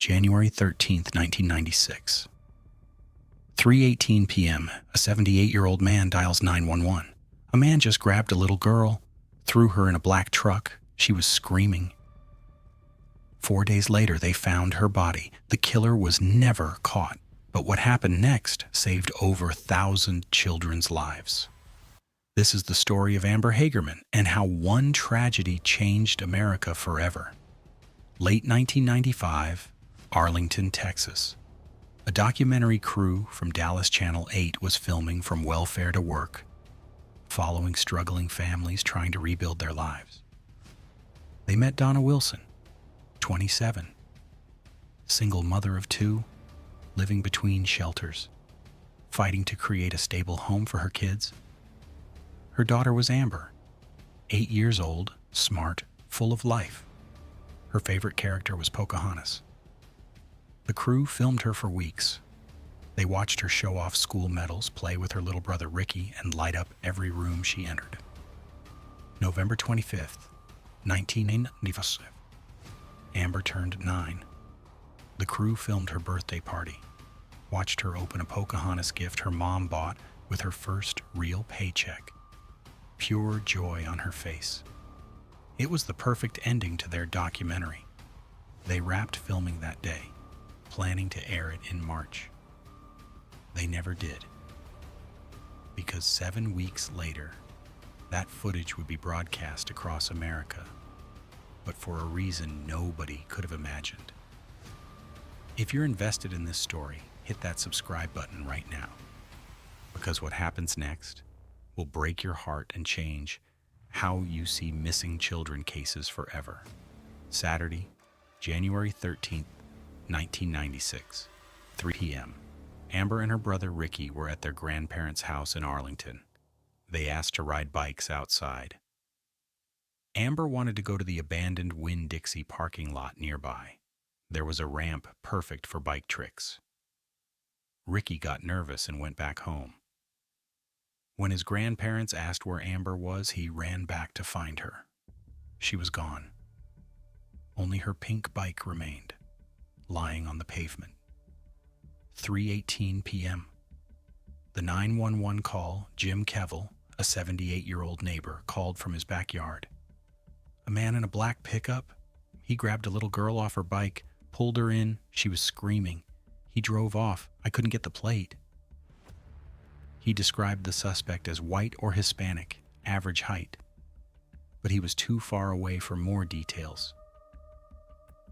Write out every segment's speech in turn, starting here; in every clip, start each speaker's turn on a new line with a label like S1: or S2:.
S1: January 13th, 1996. 3:18 p.m., a 78-year-old man dials 911. A man just grabbed a little girl, threw her in a black truck. She was screaming. 4 days later, they found her body. The killer was never caught. But what happened next saved over 1,000 children's lives. This is the story of Amber Hagerman and how one tragedy changed America forever. Late 1995, Arlington, Texas. A documentary crew from Dallas Channel 8 was filming From Welfare to Work, following struggling families trying to rebuild their lives. They met Donna Wilson, 27, single mother of two, living between shelters, fighting to create a stable home for her kids. Her daughter was Amber, 8 years old, smart, full of life. Her favorite character was Pocahontas. The crew filmed her for weeks. They watched her show off school medals, play with her little brother Ricky, and light up every room she entered. November 25th, 1995. Amber turned 9. The crew filmed her birthday party, watched her open a Pocahontas gift her mom bought with her first real paycheck. Pure joy on her face. It was the perfect ending to their documentary. They wrapped filming that day, planning to air it in March. They never did, because 7 weeks later, that footage would be broadcast across America, but for a reason nobody could have imagined. If you're invested in this story, hit that subscribe button right now, because what happens next will break your heart and change how you see missing children cases forever. Saturday, January 13th, 1996, 3 p.m. Amber and her brother Ricky were at their grandparents' house in Arlington. They asked to ride bikes outside. Amber wanted to go to the abandoned Winn-Dixie parking lot nearby. There was a ramp perfect for bike tricks. Ricky got nervous and went back home. When his grandparents asked where Amber was, he ran back to find her. She was gone. Only her pink bike remained, lying on the pavement. 3:18 p.m. The 911 call, Jim Kevill, a 78-year-old neighbor, called from his backyard. A man in a black pickup. He grabbed a little girl off her bike, pulled her in. She was screaming. He drove off. I couldn't get the plate. He described the suspect as white or Hispanic, average height. But he was too far away for more details.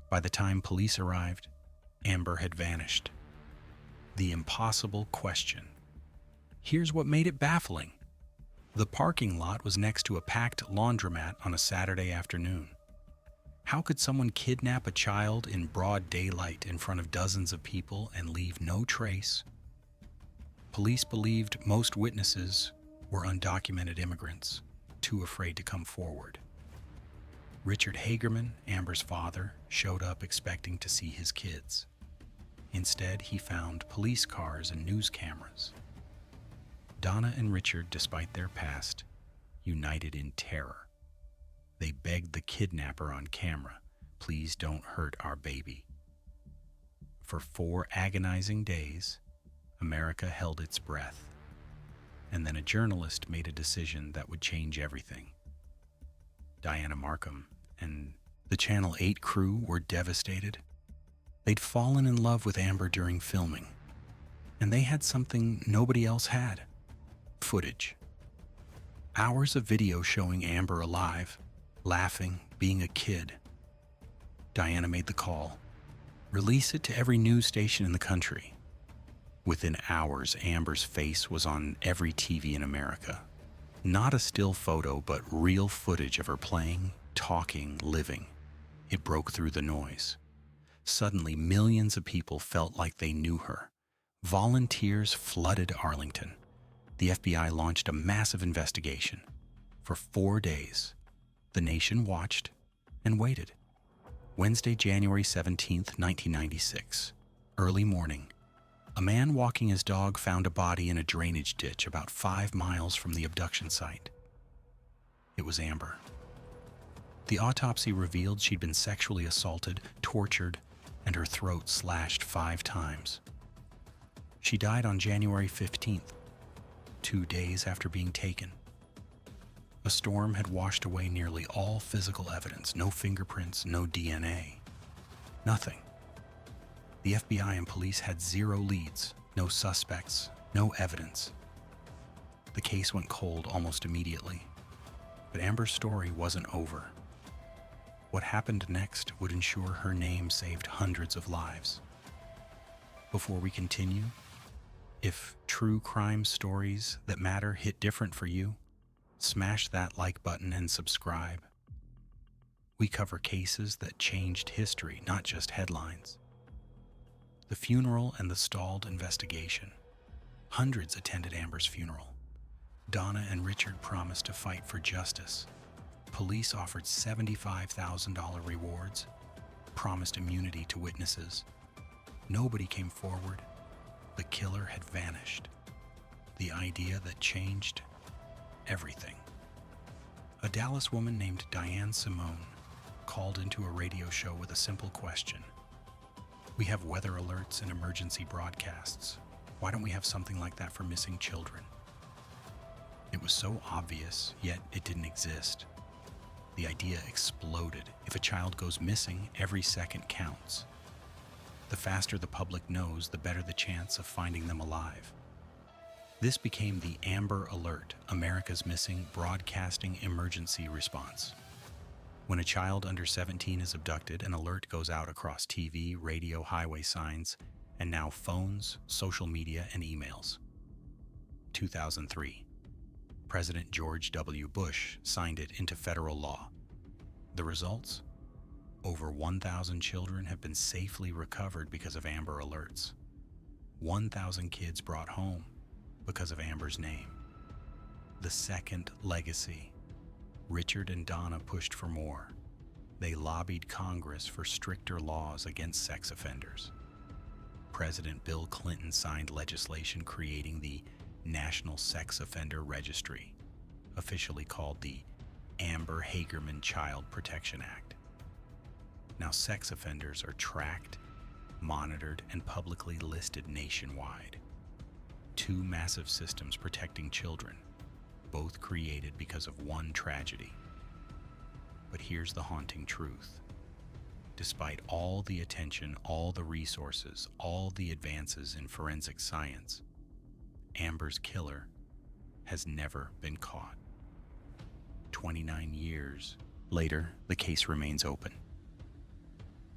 S1: By the time police arrived, Amber had vanished. The impossible question. Here's what made it baffling. The parking lot was next to a packed laundromat on a Saturday afternoon. How could someone kidnap a child in broad daylight in front of dozens of people and leave no trace? Police believed most witnesses were undocumented immigrants, too afraid to come forward. Richard Hagerman, Amber's father, showed up expecting to see his kids. Instead, he found police cars and news cameras. Donna and Richard, despite their past, united in terror. They begged the kidnapper on camera, "Please don't hurt our baby." For 4 agonizing days, America held its breath. And then a journalist made a decision that would change everything. Diana Markham and the Channel 8 crew were devastated. They'd fallen in love with Amber during filming, and they had something nobody else had: footage. Hours of video showing Amber alive, laughing, being a kid. Diana made the call. Release it to every news station in the country. Within hours, Amber's face was on every TV in America. Not a still photo, but real footage of her playing, talking, living. It broke through the noise. Suddenly, millions of people felt like they knew her. Volunteers flooded Arlington. The FBI launched a massive investigation. For 4 days, the nation watched and waited. Wednesday, January 17th, 1996. Early morning. A man walking his dog found a body in a drainage ditch about 5 miles from the abduction site. It was Amber. The autopsy revealed she'd been sexually assaulted, tortured, and her throat slashed 5 times. She died on January 15th, 2 days after being taken. A storm had washed away nearly all physical evidence, no fingerprints, no DNA, nothing. The FBI and police had 0 leads, no suspects, no evidence. The case went cold almost immediately, but Amber's story wasn't over. What happened next would ensure her name saved hundreds of lives. Before we continue, if true crime stories that matter hit different for you, smash that like button and subscribe. We cover cases that changed history, not just headlines. The funeral and the stalled investigation. Hundreds attended Amber's funeral. Donna and Richard promised to fight for justice. Police offered $75,000 rewards, promised immunity to witnesses. Nobody came forward. The killer had vanished. The idea that changed everything. A Dallas woman named Diane Simone called into a radio show with a simple question. We have weather alerts and emergency broadcasts. Why don't we have something like that for missing children? It was so obvious, yet it didn't exist. The idea exploded. If a child goes missing, every second counts. The faster the public knows, the better the chance of finding them alive. This became the Amber Alert, America's missing broadcasting emergency response. When a child under 17 is abducted, an alert goes out across TV, radio, highway signs, and now phones, social media, and emails. 2003. President George W. Bush signed it into federal law. The results? Over 1,000 children have been safely recovered because of Amber Alerts. 1,000 kids brought home because of Amber's name. The second legacy. Richard and Donna pushed for more. They lobbied Congress for stricter laws against sex offenders. President Bill Clinton signed legislation creating the National Sex Offender Registry, officially called the Amber Hagerman Child Protection Act. Now, sex offenders are tracked, monitored, and publicly listed nationwide. 2 massive systems protecting children, both created because of one tragedy. But here's the haunting truth. Despite all the attention, all the resources, all the advances in forensic science, Amber's killer has never been caught. 29 years later, the case remains open.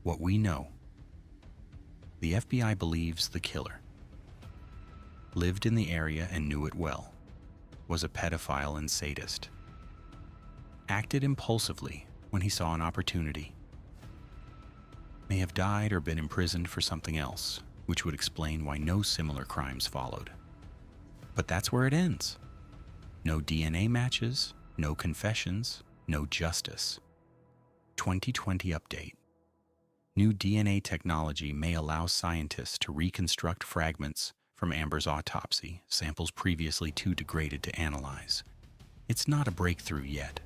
S1: What we know: the FBI believes the killer lived in the area and knew it well, was a pedophile and sadist, acted impulsively when he saw an opportunity, may have died or been imprisoned for something else, which would explain why no similar crimes followed. But that's where it ends. No DNA matches, no confessions, no justice. 2020 update. New DNA technology may allow scientists to reconstruct fragments from Amber's autopsy, samples previously too degraded to analyze. It's not a breakthrough yet,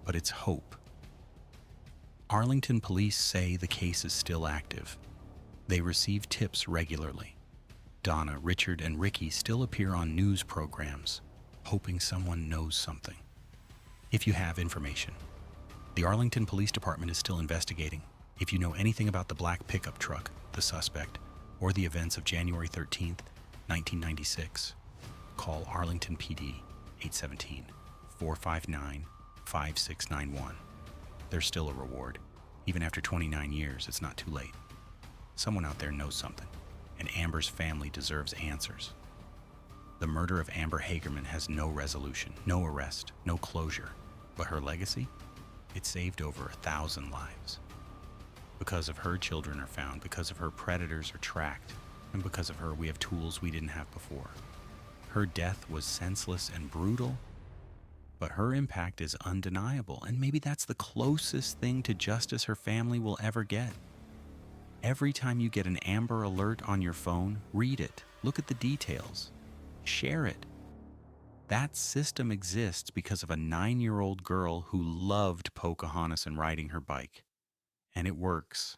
S1: but it's hope. Arlington police say the case is still active. They receive tips regularly. Donna, Richard, and Ricky still appear on news programs, hoping someone knows something. If you have information. The Arlington Police Department is still investigating. If you know anything about the black pickup truck, the suspect, or the events of January 13th, 1996, call Arlington PD 817-459-5691. There's still a reward. Even after 29 years, it's not too late. Someone out there knows something, and Amber's family deserves answers. The murder of Amber Hagerman has no resolution, no arrest, no closure, but her legacy? It saved over 1,000 lives. Because of her, children are found. Because of her, predators are tracked. And because of her, we have tools we didn't have before. Her death was senseless and brutal, but her impact is undeniable, and maybe that's the closest thing to justice her family will ever get. Every time you get an Amber Alert on your phone, read it, look at the details, share it. That system exists because of a 9-year-old girl who loved Pocahontas and riding her bike. And it works.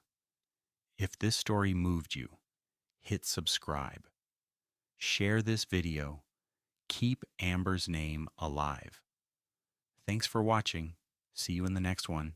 S1: If this story moved you, hit subscribe. Share this video. Keep Amber's name alive. Thanks for watching. See you in the next one.